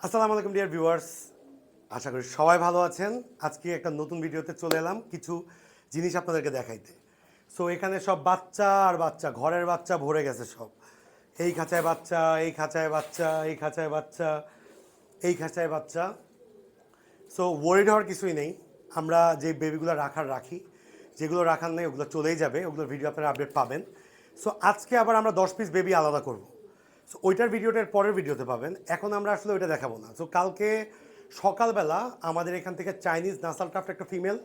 আসসালামু আলাইকুম dear viewers, আশা করি সবাই ভালো আছেন। আজকে একটা নতুন ভিডিওতে চলে এলাম কিছু জিনিস আপনাদেরকে দেখাইতে। সো এখানে সব বাচ্চা আর বাচ্চা, ঘরের বাচ্চা ভরে গেছে সব। এই খাঁচায় বাচ্চা, এই খাঁচায় বাচ্চা, এই খাঁচায় বাচ্চা, এই খাঁচায় বাচ্চা। সো ওয়ারিড হওয়ার কিছুই নেই। আমরা যে বেবিগুলো রাখি, যেগুলো রাখার নেই ওগুলো চলেই যাবে, ওগুলোর ভিডিও আপনারা আপডেট পাবেন। সো আজকে আবার আমরা 10 পিস বেবি আলাদা করব। সো ওইটার ভিডিওটার পরের ভিডিওতে পাবেন। এখন আমরা আসলে ওইটা দেখাবো না। সো কালকে সকালবেলা আমাদের এখান থেকে চাইনিজ নাসাল টাফট একটা ফিমেল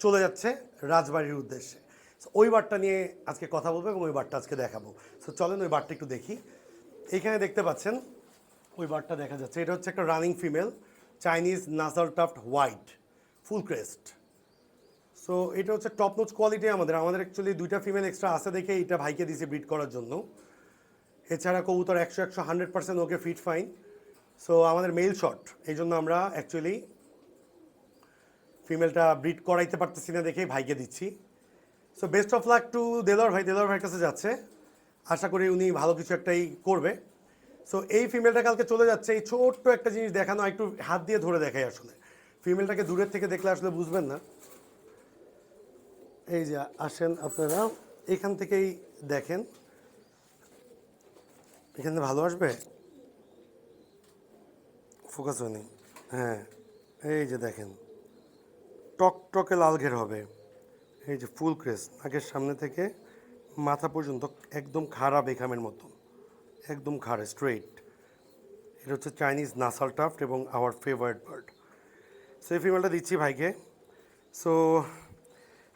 চলে যাচ্ছে রাজবাড়ির উদ্দেশ্যে। সো ওই বারটা নিয়ে আজকে কথা বলবো এবং ওই বারটা আজকে দেখাবো। সো চলেন ওই বারটা একটু দেখি। এইখানে দেখতে পাচ্ছেন ওই বারটা দেখা যাচ্ছে। এটা হচ্ছে একটা running female Chinese nasal tuft white full crest. So এটা হচ্ছে টপ নোচ কোয়ালিটি। আমাদের অ্যাকচুয়ালি দুইটা ফিমেল এক্সট্রা আছে দেখে এটা ভাইকে দিয়েছে ব্রিড করার জন্য। এছাড়া কবুতর 100% ওকে ফিট ফাইন। সো আমাদের মেল শট, এই জন্য আমরা অ্যাকচুয়ালি ফিমেলটা ব্রিড করাইতে পারতেছি না দেখেই ভাইকে দিচ্ছি। So best of luck to Delwar ভাইয়ের কাছে যাচ্ছে। আশা করি উনি ভালো কিছু একটাই করবে। সো এই ফিমেলটা কালকে চলে যাচ্ছে। এই ছোট্ট একটা জিনিস দেখানো, একটু হাত দিয়ে ধরে দেখাই। আসলে ফিমেলটাকে দূরের থেকে দেখলে আসলে বুঝবেন না। এই যে আসেন আপনারা, এখান থেকেই দেখেন, এখানে ভালো আসবে, ফোকাস হয়নি। হ্যাঁ, এই যে দেখেন টকটকে লাল ঘের হবে। এই যে ফুল ক্রেস, নাকের সামনে থেকে মাথা পর্যন্ত একদম খাড়া বেখামের মতো, একদম খাড়া স্ট্রেইট। এটা হচ্ছে চাইনিজ নাসাল টাফট এবং আওয়ার ফেভারিট বার্ড। সো এই ফিমেলটা দিচ্ছি ভাইকে। সো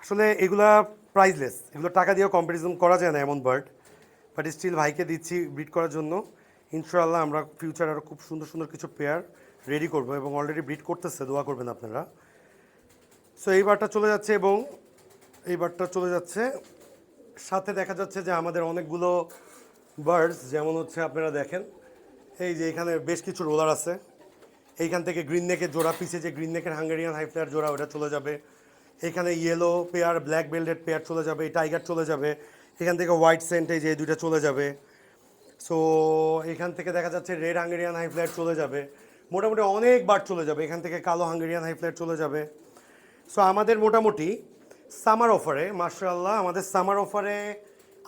আসলে এগুলা প্রাইসলেস, এগুলো টাকা দিয়েও কম্পারিজন করা যায় না এমন বার্ড, বাট স্টিল ভাইকে দিচ্ছি ব্রিড করার জন্য। ইনশাআল্লাহ আমরা ফিউচার আরও খুব সুন্দর সুন্দর কিছু পেয়ার রেডি করবো এবং অলরেডি ব্রিড করতেছে, দোয়া করবেন আপনারা। সো এই বারটা চলে যাচ্ছে এবং এই বারটা চলে যাচ্ছে সাথে দেখা যাচ্ছে যে আমাদের অনেকগুলো বার্ডস, যেমন হচ্ছে আপনারা দেখেন এই যে এখানে বেশ কিছু রোলার আছে। এইখান থেকে গ্রিন নেকের জোড়া, পিছে যে গ্রিন নেকের হাঙ্গেরিয়ান হাই ফ্লায়ার জোড়া, ওটা চলে যাবে। এখানে yellow pair, black belted pair চলে যাবে, টাইগার চলে যাবে। এখান থেকে হোয়াইট সেন্ট এই যে দুইটা চলে যাবে। সো এখান থেকে দেখা যাচ্ছে রেড হাঙ্গেরিয়ান হাই ফ্লায়ার চলে যাবে। মোটামুটি অনেক বার্ড চলে যাবে। এখান থেকে কালো হাঙ্গেরিয়ান হাই ফ্লায়ার চলে যাবে। সো আমাদের মোটামুটি সামার অফারে, মাশাআল্লাহ, আমাদের সামার অফারে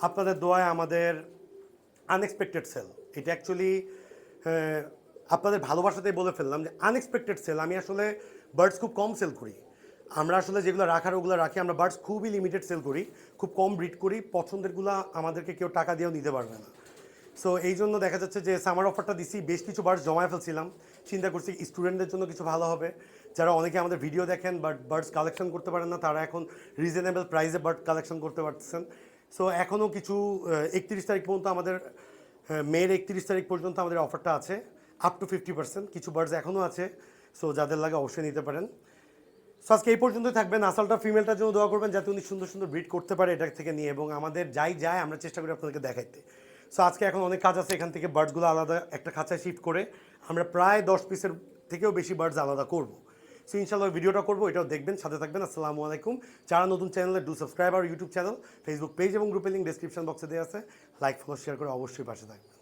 আপনাদের দোয়ায় আমাদের আনএক্সপেক্টেড সেল। এটা অ্যাকচুয়ালি আপনাদের ভালোবাসাতেই বলে ফেললাম যে আনএক্সপেক্টেড সেল। আমি আসলে বার্ডস খুব কম সেল করি। আমরা আসলে যেগুলো রাখার ওগুলো রাখি। আমরা বার্ডস খুবই লিমিটেড সেল করি, খুব কম ব্রিড করি। পছন্দেরগুলো আমাদেরকে কেউ টাকা দিয়েও নিতে পারবে না। সো এই জন্য দেখা যাচ্ছে যে সামার অফারটা দিছি, বেশ কিছু বার্ডস জমায় ফেলছিলাম। চিন্তা করছি স্টুডেন্টদের জন্য কিছু ভালো হবে, যারা অনেকে আমাদের ভিডিও দেখেন বাট বার্ডস কালেকশন করতে পারেন না, তারা এখন রিজনেবল প্রাইসে বার্ড কালেকশন করতে পারতেছেন। সো এখনও কিছু 31 তারিখ পর্যন্ত আমাদের, মের 31 তারিখ পর্যন্ত আমাদের অফারটা আছে, আপ টু 50%। কিছু বার্ডস এখনও আছে, সো যাদের লাগে অবশ্যই নিতে পারেন। সো আজকে এই পর্যন্তই থাকবেন। নাসালটা ফিমেলটার জন্য দোয়া করবেন যাতে উনি সুন্দর সুন্দর ব্রিড করতে পারে এটা থেকে নিয়ে, এবং আমাদের যাই যায় আমরা চেষ্টা করি আপনাদেরকে দেখাইতে। সো আজকে এখন অনেক কাজ আছে। এখান থেকে বার্ডসগুলো আলাদা একটা খাঁচায় শিফট করে আমরা প্রায় 10 পিসের থেকেও বেশি বার্ডস আলাদা করব। সো ইনশাআল্লাহ ভিডিওটা করবো, এটাও দেখবেন, সাথে থাকবেন। আসসালামু আলাইকুম। যারা নতুন চ্যানেলে ডু সাবস্ক্রাইব আর ইউটিউব চ্যানেল, ফেসবুক পেজ এবং গ্রুপের লিঙ্ক ডেসক্রিপশন বক্সে দেওয়া আছে। লাইক, ফলো, শেয়ার করে অবশ্যই পাশে থাকবেন।